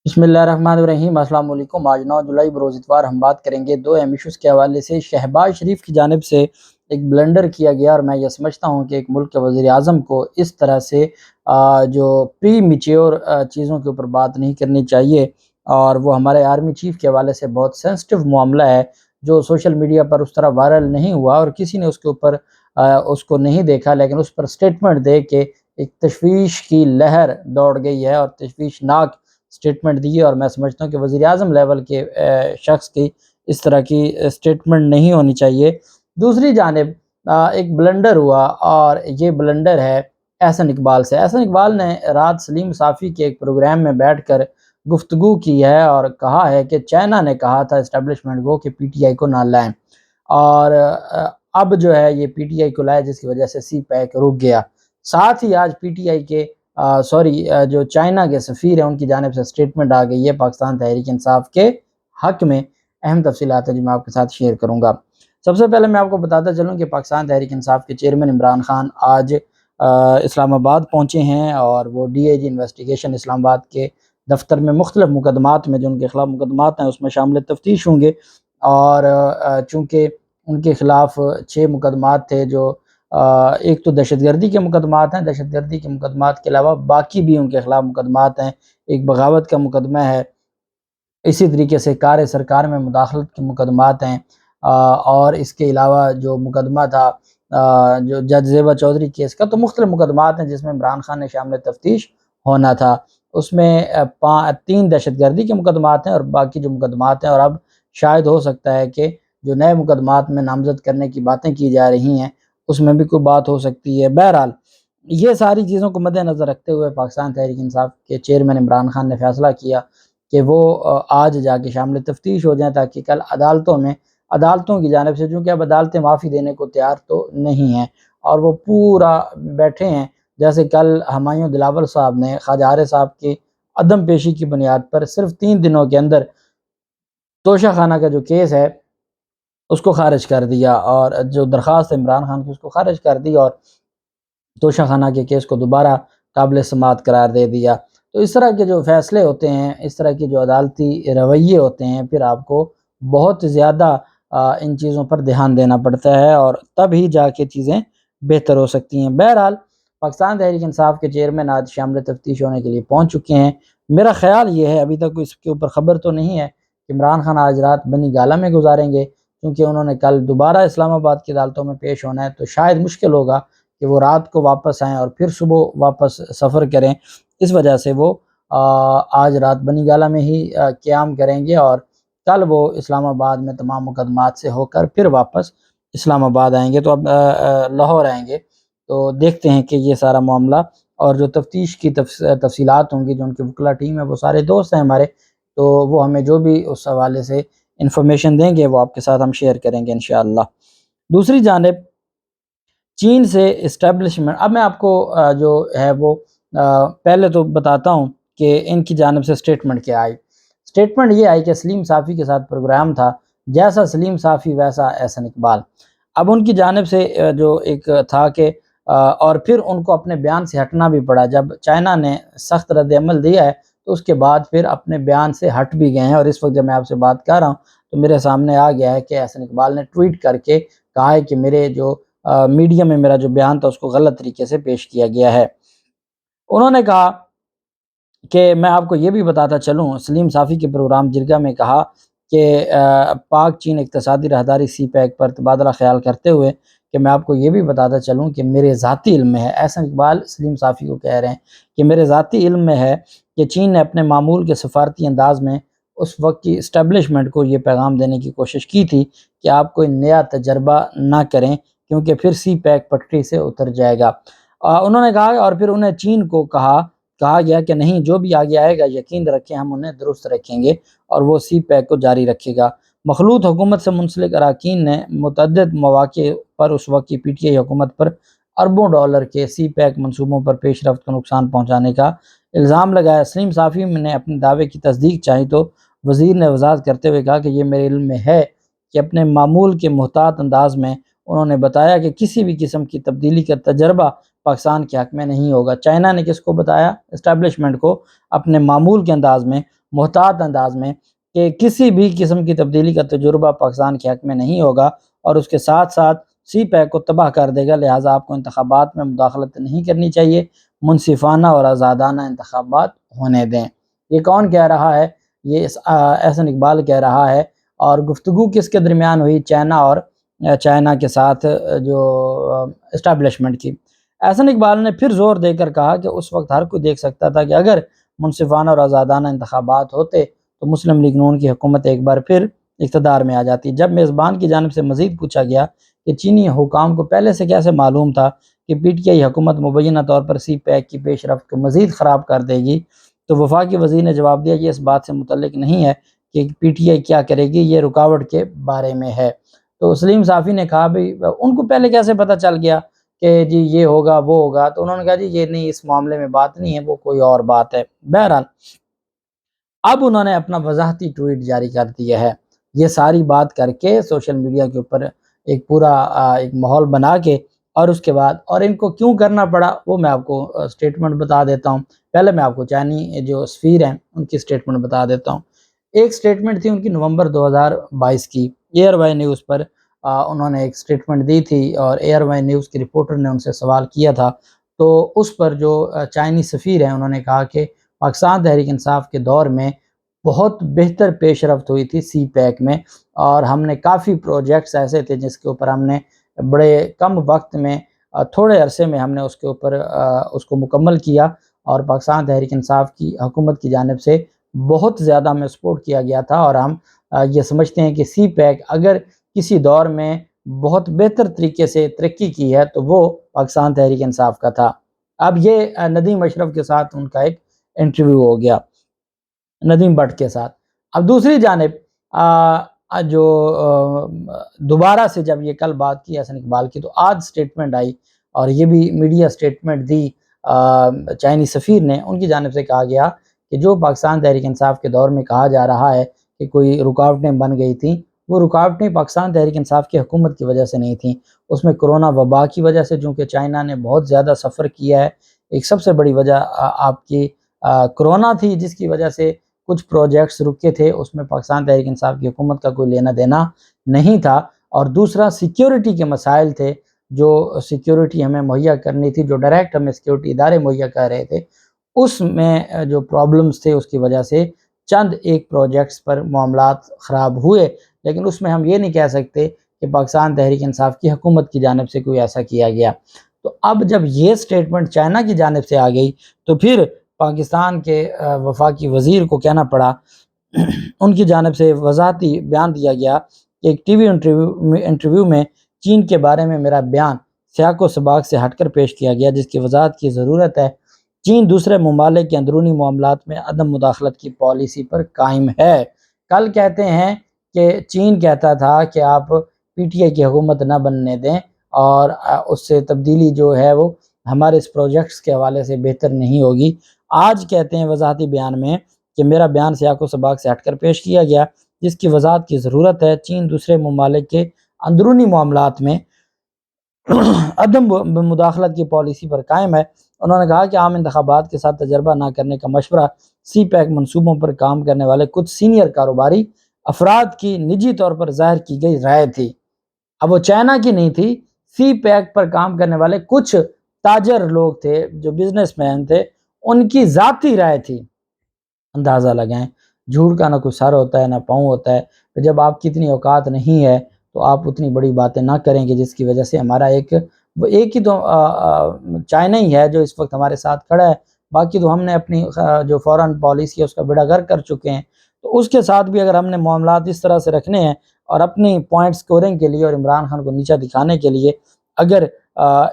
بسم اللہ الرحمن الرحیم۔ السلام علیکم۔ آج 9 جولائی بروز اتوار ہم بات کریں گے دو اہم ایشوز کے حوالے سے۔ شہباز شریف کی جانب سے ایک بلنڈر کیا گیا، اور میں یہ سمجھتا ہوں کہ ایک ملک کے وزیر اعظم کو اس طرح سے جو پری میچیور چیزوں کے اوپر بات نہیں کرنی چاہیے، اور وہ ہمارے آرمی چیف کے حوالے سے بہت سینسٹیو معاملہ ہے جو سوشل میڈیا پر اس طرح وائرل نہیں ہوا، اور کسی نے اس کے اوپر اس کو نہیں دیکھا، لیکن اس پر سٹیٹمنٹ دے کے ایک تشویش کی لہر دوڑ گئی ہے اور تشویشناک سٹیٹمنٹ دی ہے۔ اور میں سمجھتا ہوں کہ وزیر اعظم لیول کے شخص کی اس طرح کی سٹیٹمنٹ نہیں ہونی چاہیے۔ دوسری جانب ایک بلنڈر ہوا، اور یہ بلنڈر ہے احسن اقبال سے۔ احسن اقبال نے رات سلیم صافی کے ایک پروگرام میں بیٹھ کر گفتگو کی ہے اور کہا ہے کہ چائنا نے کہا تھا اسٹیبلشمنٹ کو کہ پی ٹی آئی کو نہ لائیں، اور اب جو ہے یہ پی ٹی آئی کو لائے، جس کی وجہ سے سی پیک رک گیا۔ ساتھ ہی آج پی ٹی آئی کے جو چائنا کے سفیر ہیں ان کی جانب سے سٹیٹمنٹ آ گئی ہے پاکستان تحریک انصاف کے حق میں۔ اہم تفصیلات ہیں جو میں آپ کے ساتھ شیئر کروں گا۔ سب سے پہلے میں آپ کو بتاتا چلوں کہ پاکستان تحریک انصاف کے چیئرمین عمران خان آج اسلام آباد پہنچے ہیں، اور وہ ڈی اے جی انویسٹیگیشن اسلام آباد کے دفتر میں مختلف مقدمات میں جو ان کے خلاف مقدمات ہیں اس میں شامل تفتیش ہوں گے، اور چونکہ ان کے خلاف 6 مقدمات تھے، جو ایک تو دہشت گردی کے مقدمات ہیں، دہشت گردی کے مقدمات کے علاوہ باقی بھی ان کے خلاف مقدمات ہیں، ایک بغاوت کا مقدمہ ہے، اسی طریقے سے کار سرکار میں مداخلت کے مقدمات ہیں، اور اس کے علاوہ جو مقدمہ تھا جو جج زیبا چودھری کیس کا، تو مختلف مقدمات ہیں جس میں عمران خان نے شامل تفتیش ہونا تھا۔ اس میں 3 دہشت گردی کے مقدمات ہیں اور باقی جو مقدمات ہیں، اور اب شاید ہو سکتا ہے کہ جو نئے مقدمات میں نامزد کرنے کی باتیں کی جا رہی ہیں اس میں بھی کوئی بات ہو سکتی ہے۔ بہرحال یہ ساری چیزوں کو مد نظر رکھتے ہوئے پاکستان تحریک انصاف کے چیئرمین عمران خان نے فیصلہ کیا کہ وہ آج جا کے شامل تفتیش ہو جائیں، تاکہ کل عدالتوں کی جانب سے، چونکہ اب عدالتیں معافی دینے کو تیار تو نہیں ہیں، اور وہ پورا بیٹھے ہیں، جیسے کل ہمایوں دلاور صاحب نے خواجہ عارف صاحب کی عدم پیشی کی بنیاد پر صرف 3 دنوں کے اندر توشہ خانہ کا جو کیس ہے اس کو خارج کر دیا، اور جو درخواست عمران خان کی اس کو خارج کر دی، اور توشہ خانہ کے کیس کو دوبارہ قابل سماعت قرار دے دیا۔ تو اس طرح کے جو فیصلے ہوتے ہیں، اس طرح کے جو عدالتی رویے ہوتے ہیں، پھر آپ کو بہت زیادہ ان چیزوں پر دھیان دینا پڑتا ہے، اور تب ہی جا کے چیزیں بہتر ہو سکتی ہیں۔ بہرحال پاکستان تحریک انصاف کے چیئرمین آج شامل تفتیش ہونے کے لیے پہنچ چکے ہیں۔ میرا خیال یہ ہے، ابھی تک اس کے اوپر خبر تو نہیں ہے، کہ عمران خان آج رات بنی گالہ میں گزاریں گے، کیونکہ انہوں نے کل دوبارہ اسلام آباد کی عدالتوں میں پیش ہونا ہے، تو شاید مشکل ہوگا کہ وہ رات کو واپس آئیں اور پھر صبح واپس سفر کریں۔ اس وجہ سے وہ آج رات بنی گالہ میں ہی قیام کریں گے، اور کل وہ اسلام آباد میں تمام مقدمات سے ہو کر پھر واپس اسلام آباد آئیں گے، تو اب لاہور آئیں گے۔ تو دیکھتے ہیں کہ یہ سارا معاملہ اور جو تفتیش کی تفصیلات ہوں گی، جو ان کی وکلا ٹیم ہے وہ سارے دوست ہیں ہمارے، تو وہ ہمیں جو بھی اس حوالے سے انفارمیشن دیں گے وہ آپ کے ساتھ ہم شیئر کریں گے انشاءاللہ۔ دوسری جانب چین سے اسٹیبلشمنٹ، اب میں آپ کو جو ہے وہ پہلے تو بتاتا ہوں کہ ان کی جانب سے سٹیٹمنٹ کیا آئی۔ سٹیٹمنٹ یہ آئی کہ سلیم صافی کے ساتھ پروگرام تھا، جیسا سلیم صافی ویسا احسن اقبال۔ اب ان کی جانب سے جو ایک تھا کہ اور پھر ان کو اپنے بیان سے ہٹنا بھی پڑا، جب چائنا نے سخت رد عمل دیا ہے تو اس کے بعد پھر اپنے بیان سے ہٹ بھی گئے ہیں، اور اس وقت جب میں آپ سے بات کر رہا ہوں تو میرے سامنے آ گیا ہے کہ احسن اقبال نے ٹویٹ کر کے کہا ہے کہ میرے جو میڈیا میں میرا جو بیان تھا اس کو غلط طریقے سے پیش کیا گیا ہے۔ انہوں نے کہا کہ میں آپ کو یہ بھی بتاتا چلوں، سلیم صافی کے پروگرام جرگہ میں کہا کہ پاک چین اقتصادی راہداری سی پیک پر تبادلہ خیال کرتے ہوئے کہ میں آپ کو یہ بھی بتاتا چلوں کہ میرے ذاتی علم میں ہے، احسن اقبال سلیم صافی کو کہہ رہے ہیں کہ میرے ذاتی علم میں ہے کہ چین نے اپنے معمول کے سفارتی انداز میں اس وقت کی اسٹیبلشمنٹ کو یہ پیغام دینے کی کوشش کی تھی کہ آپ کوئی نیا تجربہ نہ کریں، کیونکہ پھر سی پیک پٹری سے اتر جائے گا۔ انہوں نے کہا، اور پھر انہیں چین کو کہا گیا کہ نہیں، جو بھی آگے آئے گا یقین رکھیں ہم انہیں درست رکھیں گے، اور وہ سی پیک کو جاری رکھے گا۔ مخلوط حکومت سے منسلک اراکین نے متعدد مواقع پر اس وقت کی پی ٹی آئی حکومت پر اربوں ڈالر کے سی پیک منصوبوں پر پیش رفت کو نقصان پہنچانے کا الزام لگایا۔ سلیم صافی نے اپنے دعوے کی تصدیق چاہی تو وزیر نے وضاحت کرتے ہوئے کہا کہ یہ میرے علم میں ہے کہ اپنے معمول کے محتاط انداز میں انہوں نے بتایا کہ کسی بھی قسم کی تبدیلی کا تجربہ پاکستان کے حق میں نہیں ہوگا۔ چائنا نے کس کو بتایا؟ اسٹیبلشمنٹ کو، اپنے معمول کے انداز میں محتاط انداز میں کہ کسی بھی قسم کی تبدیلی کا تجربہ پاکستان کے حق میں نہیں ہوگا اور اس کے ساتھ ساتھ سی پیک کو تباہ کر دے گا، لہٰذا آپ کو انتخابات میں مداخلت نہیں کرنی چاہیے، منصفانہ اور آزادانہ انتخابات ہونے دیں۔ یہ کون کہہ رہا ہے؟ یہ احسن اقبال کہہ رہا ہے، اور گفتگو کس کے درمیان ہوئی؟ چائنا کے ساتھ جو اسٹیبلشمنٹ کی۔ احسن اقبال نے پھر زور دے کر کہا کہ اس وقت ہر کوئی دیکھ سکتا تھا کہ اگر منصفانہ اور آزادانہ انتخابات ہوتے تو مسلم لیگ نون کی حکومت ایک بار پھر اقتدار میں آ جاتی۔ جب میزبان کی جانب سے مزید پوچھا گیا کہ چینی حکام کو پہلے سے کیسے معلوم تھا کہ پی ٹی آئی حکومت مبینہ طور پر سی پیک کی پیش رفت کو مزید خراب کر دے گی، تو وفاقی وزیر نے جواب دیا یہ اس بات سے متعلق نہیں ہے کہ پی ٹی آئی کیا کرے گی، یہ رکاوٹ کے بارے میں ہے۔ تو سلیم صافی نے کہا بھئی ان کو پہلے کیسے پتہ چل گیا کہ جی یہ ہوگا وہ ہوگا؟ تو انہوں نے کہا جی یہ نہیں، اس معاملے میں بات نہیں ہے، وہ کوئی اور بات ہے۔ بہرحال اب انہوں نے اپنا وضاحتی ٹویٹ جاری کر دیا ہے، یہ ساری بات کر کے سوشل میڈیا کے اوپر ایک پورا ایک ماحول بنا کے، اور اس کے بعد اور ان کو کیوں کرنا پڑا وہ میں آپ کو سٹیٹمنٹ بتا دیتا ہوں۔ پہلے میں آپ کو چینی جو سفیر ہیں ان کی سٹیٹمنٹ بتا دیتا ہوں۔ ایک سٹیٹمنٹ تھی ان کی نومبر 2022 کی، ایئر وائی نیوز پر انہوں نے ایک سٹیٹمنٹ دی تھی، اور ایئر وائی نیوز کے رپورٹر نے ان سے سوال کیا تھا، تو اس پر جو چائنی سفیر ہیں انہوں نے کہا کہ پاکستان تحریک انصاف کے دور میں بہت بہتر پیش رفت ہوئی تھی سی پیک میں، اور ہم نے کافی پروجیکٹس ایسے تھے جس کے اوپر ہم نے بڑے کم وقت میں تھوڑے عرصے میں ہم نے اس کے اوپر اس کو مکمل کیا، اور پاکستان تحریک انصاف کی حکومت کی جانب سے بہت زیادہ ہمیں سپورٹ کیا گیا تھا، اور ہم یہ سمجھتے ہیں کہ سی پیک اگر کسی دور میں بہت بہتر طریقے سے ترقی کی ہے تو وہ پاکستان تحریک انصاف کا تھا۔ اب یہ ندیم اشرف کے ساتھ ان کا ایک انٹرویو ہو گیا، ندیم بٹ کے ساتھ۔ اب دوسری جانب جو دوبارہ سے جب یہ کل بات کی احسن اقبال کی، تو آج سٹیٹمنٹ آئی، اور یہ بھی میڈیا سٹیٹمنٹ دی چائنی سفیر نے، ان کی جانب سے کہا گیا کہ جو پاکستان تحریک انصاف کے دور میں کہا جا رہا ہے کہ کوئی رکاوٹیں بن گئی تھیں، وہ رکاوٹیں پاکستان تحریک انصاف کی حکومت کی وجہ سے نہیں تھیں، اس میں کرونا وبا کی وجہ سے، چونکہ چائنا نے بہت زیادہ سفر کیا ہے، ایک سب سے بڑی وجہ آپ کی کرونا تھی، جس کی وجہ سے کچھ پروجیکٹس رکے تھے، اس میں پاکستان تحریک انصاف کی حکومت کا کوئی لینا دینا نہیں تھا، اور دوسرا سیکیورٹی کے مسائل تھے، جو سیکیورٹی ہمیں مہیا کرنی تھی، جو ڈائریکٹ ہمیں سیکیورٹی ادارے مہیا کر رہے تھے، اس میں جو پرابلمز تھے اس کی وجہ سے چند ایک پروجیکٹس پر معاملات خراب ہوئے، لیکن اس میں ہم یہ نہیں کہہ سکتے کہ پاکستان تحریک انصاف کی حکومت کی جانب سے کوئی ایسا کیا گیا۔ تو اب جب یہ سٹیٹمنٹ چائنا کی جانب سے آ گئی تو پھر پاکستان کے وفاقی وزیر کو کہنا پڑا، ان کی جانب سے وضاحتی بیان دیا گیا کہ ایک ٹی وی انٹرویو میں چین کے بارے میں میرا بیان سیاق و سباق سے ہٹ کر پیش کیا گیا، جس کی وضاحت کی ضرورت ہے۔ چین دوسرے ممالک کے اندرونی معاملات میں عدم مداخلت کی پالیسی پر قائم ہے۔ کل کہتے ہیں کہ چین کہتا تھا کہ آپ پی ٹی آئی کی حکومت نہ بننے دیں، اور اس سے تبدیلی جو ہے وہ ہمارے اس پروجیکٹس کے حوالے سے بہتر نہیں ہوگی۔ آج کہتے ہیں وضاحتی بیان میں کہ میرا بیان سیاق و سباق سے ہٹ کر پیش کیا گیا، جس کی وضاحت کی ضرورت ہے۔ چین دوسرے ممالک کے اندرونی معاملات میں عدم مداخلت کی پالیسی پر قائم ہے۔ انہوں نے کہا کہ عام انتخابات کے ساتھ تجربہ نہ کرنے کا مشورہ سی پیک منصوبوں پر کام کرنے والے کچھ سینئر کاروباری افراد کی نجی طور پر ظاہر کی گئی رائے تھی۔ اب وہ چائنا کی نہیں تھی، سی پیک پر کام کرنے والے کچھ تاجر لوگ تھے، جو بزنس مین تھے، ان کی ذاتی رائے تھی۔ اندازہ لگائیں، جھوٹ کا نہ کوئی سر ہوتا ہے نہ پاؤں ہوتا ہے، جب آپ کی اتنی اوقات نہیں ہے تو آپ اتنی بڑی باتیں نہ کریں گے، جس کی وجہ سے ہمارا ایک ہی تو چائنا ہی ہے جو اس وقت ہمارے ساتھ کھڑا ہے، باقی تو ہم نے اپنی جو فورن پالیسی ہے اس کا بیڑا غرق کر چکے ہیں۔ تو اس کے ساتھ بھی اگر ہم نے معاملات اس طرح سے رکھنے ہیں اور اپنی پوائنٹ سکورنگ کے لیے اور عمران خان کو نیچا دکھانے کے لیے اگر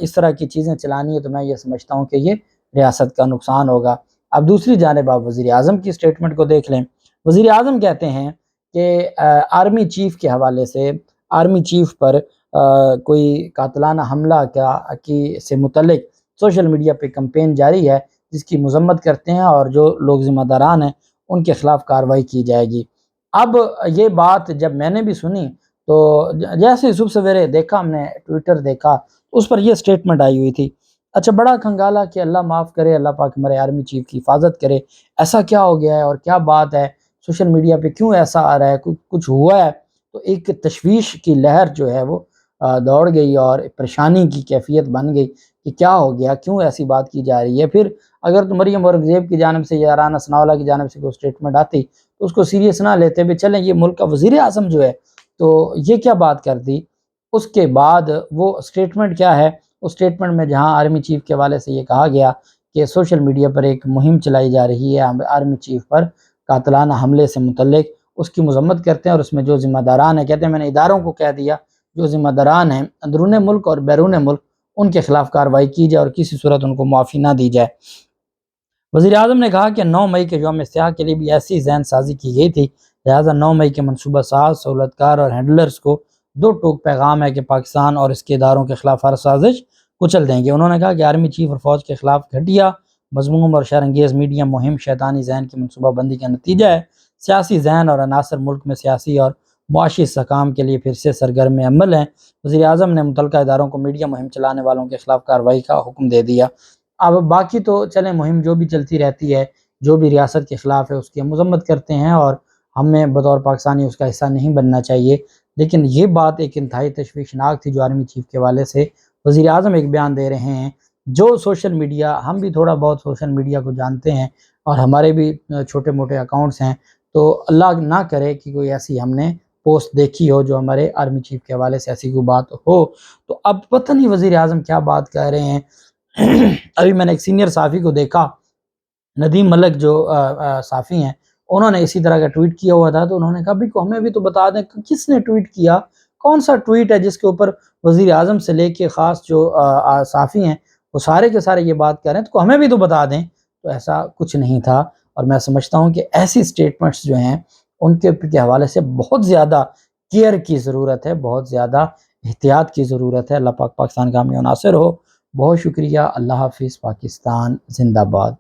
اس طرح کی چیزیں چلانی ہے، تو میں یہ سمجھتا ہوں کہ یہ ریاست کا نقصان ہوگا۔ اب دوسری جانب آپ وزیر اعظم کی سٹیٹمنٹ کو دیکھ لیں۔ وزیر اعظم کہتے ہیں کہ آرمی چیف کے حوالے سے، آرمی چیف پر کوئی قاتلانہ حملہ سے متعلق سوشل میڈیا پہ کمپین جاری ہے، جس کی مذمت کرتے ہیں، اور جو لوگ ذمہ داران ہیں ان کے خلاف کارروائی کی جائے گی۔ اب یہ بات جب میں نے بھی سنی تو جیسے صبح سویرے دیکھا، ہم نے ٹویٹر دیکھا، اس پر یہ سٹیٹمنٹ آئی ہوئی تھی اچھا بڑا کھنگالا کہ اللہ معاف کرے، اللہ پاک ہمارے آرمی چیف کی حفاظت کرے، ایسا کیا ہو گیا ہے اور کیا بات ہے، سوشل میڈیا پہ کیوں ایسا آ رہا ہے، کچھ ہوا ہے؟ تو ایک تشویش کی لہر جو ہے وہ دوڑ گئی اور پریشانی کی کیفیت بن گئی کہ کیا ہو گیا، کیوں ایسی بات کی جا رہی ہے۔ پھر اگر تو مریم اورنگزیب کی جانب سے یا رانا ثناءاللہ کی جانب سے کوئی اسٹیٹمنٹ آتی تو اس کو سیریس نہ لیتے، بھی چلیں یہ ملک کا وزیر اعظم جو ہے تو یہ کیا بات کر دی۔ اس کے بعد وہ اسٹیٹمنٹ کیا ہے، اس اسٹیٹمنٹ میں جہاں آرمی چیف کے حوالے سے یہ کہا گیا کہ سوشل میڈیا پر ایک مہم چلائی جا رہی ہے آرمی چیف پر قاتلانہ حملے سے متعلق، اس کی مذمت کرتے ہیں اور اس میں جو ذمہ داران ہیں، کہتے ہیں میں نے اداروں کو کہہ دیا جو ذمہ داران ہیں اندرون ملک اور بیرون ملک ان کے خلاف کارروائی کی جائے اور کسی صورت ان کو معافی نہ دی جائے۔ وزیر اعظم نے کہا کہ 9 مئی کے یوم سیاہ کے لیے بھی ایسی ذہن سازی کی گئی تھی، لہٰذا 9 مئی کے منصوبہ ساز، سہولت کار اور ہینڈلرز کو 2 ٹوک پیغام ہے کہ پاکستان اور اس کے اداروں کے خلاف ہر سازش کچل دیں گے۔ انہوں نے کہا کہ آرمی چیف اور فوج کے خلاف گھٹیا، مذموم اور شرانگیز میڈیا مہم شیطانی ذہن کی منصوبہ بندی کا نتیجہ ہے۔ سیاسی ذہن اور عناصر ملک میں سیاسی اور معاشی استحکام کے لیے پھر سے سرگرم عمل ہیں۔ وزیر اعظم نے متعلقہ اداروں کو میڈیا مہم چلانے والوں کے خلاف کارروائی کا حکم دے دیا۔ اب باقی تو چلیں مہم جو بھی چلتی رہتی ہے، جو بھی ریاست کے خلاف ہے اس کی ہم مذمت کرتے ہیں اور ہمیں بطور پاکستانی اس کا حصہ نہیں بننا چاہیے، لیکن یہ بات ایک انتہائی تشویشناک تھی جو آرمی چیف کے حوالے سے وزیر اعظم ایک بیان دے رہے ہیں۔ جو سوشل میڈیا، ہم بھی تھوڑا بہت سوشل میڈیا کو جانتے ہیں اور ہمارے بھی چھوٹے موٹے اکاؤنٹس ہیں، تو اللہ نہ کرے کہ کوئی ایسی ہم نے پوسٹ دیکھی ہو جو ہمارے آرمی چیف کے حوالے سے ایسی کوئی بات ہو، تو اب پتہ نہیں وزیر اعظم کیا بات کہہ رہے ہیں۔ ابھی میں نے ایک سینئر صحافی کو دیکھا، ندیم ملک جو صحافی ہیں، انہوں نے اسی طرح کا ٹویٹ کیا ہوا تھا، تو انہوں نے کہا بھی ہمیں بھی تو بتا دیں کہ کس نے ٹویٹ کیا، کون سا ٹویٹ ہے جس کے اوپر وزیر اعظم سے لے کے خاص جو صحافی ہیں وہ سارے کے سارے یہ بات کہہ رہے ہیں، تو ہمیں بھی تو بتا دیں۔ تو ایسا کچھ نہیں تھا، اور میں سمجھتا ہوں کہ ایسی سٹیٹمنٹس جو ہیں ان کے حوالے سے بہت زیادہ کیئر کی ضرورت ہے، بہت زیادہ احتیاط کی ضرورت ہے۔ اللہ پاک پاکستان کا حامی و ناصر ہو۔ بہت شکریہ۔ اللہ حافظ۔ پاکستان زندہ باد۔